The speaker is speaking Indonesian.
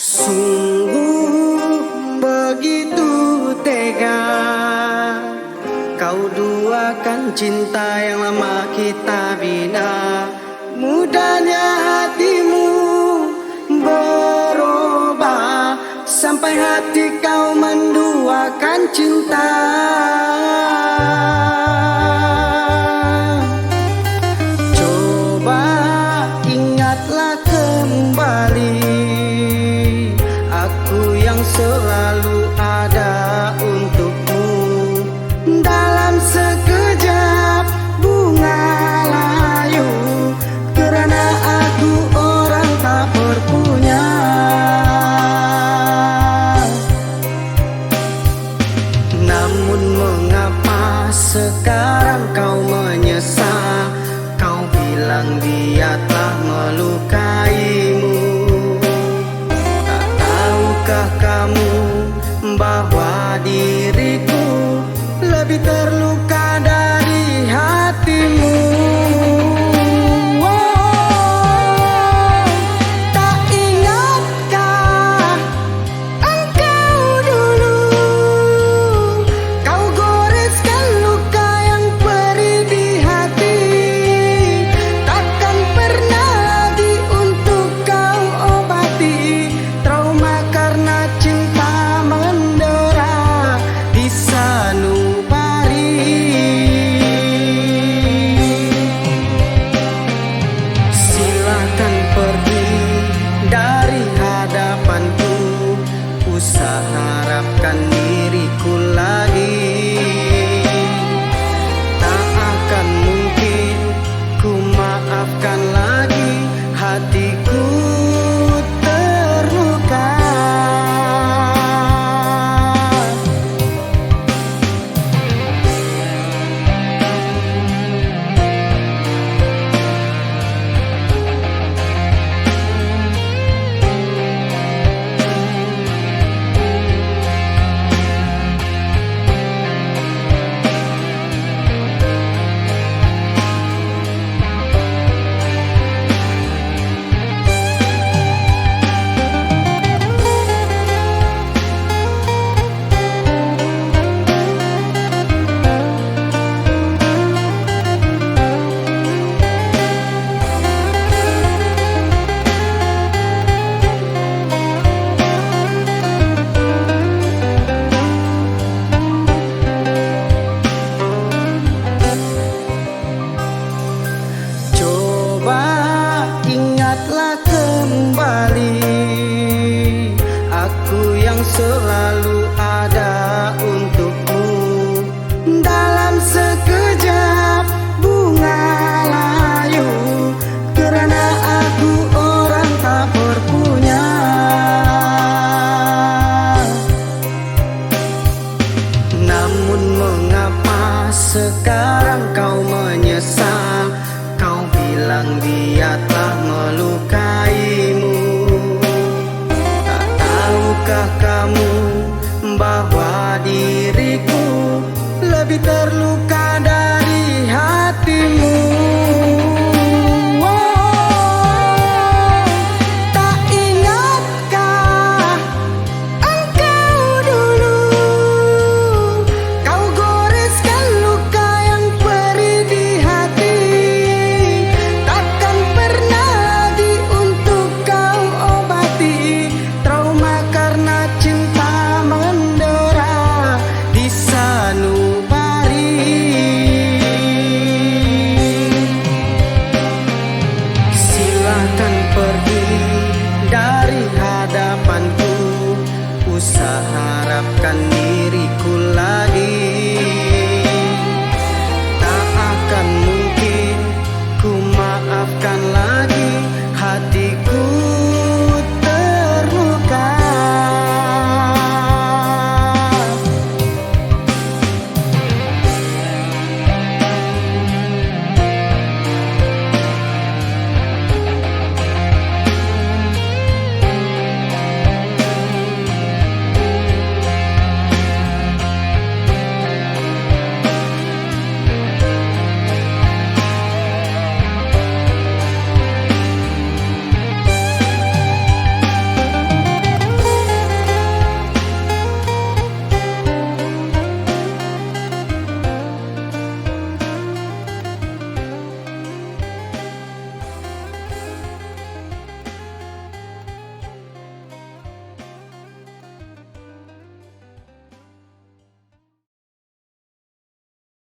Sungguh begitu tega kau duakan cinta yang lama kita bina. Mudahnya hatimu berubah sampai hati kau menduakan cinta. Coba ingatlah kembali yang selalu ada untukmu. Dalam sekejap bunga layu, kerana aku orang tak berpunya. Namun mengapa sekarang kau menyesal? Kau bilang dia telah melukaimu. Tahukah kamu bahwa diriku lebih terluka dari hatimu? Oh, tak ingatkah engkau dulu kau goreskan luka yang perih di hati? Takkan pernah lagi untuk kau obati trauma karena cinta mendera di sanubari. Silakan pergi dari hadapanku, usah harapkan diriku lagi. Tak akan mungkin ku maafkan lagi, hatiku terluka. Ingatlah kembali aku yang selalu ada untukmu. Dalam sekejap bunga layu, kerana aku orang tak berpunya. Namun mengapa sekarang kau menyesal? Kau bilang dia telah melukaimu. Tak tahukah kamu bahwa diriku lebih terluka dari hatimu? Oh, tak ingatkah engkau dulu kau goreskan luka yang perih di hati? Takkan pernah lagi untuk kau obati trauma karena cinta mendera di sanubari. Silakan pergi dari hadapanku, usah harapkan diriku lagi.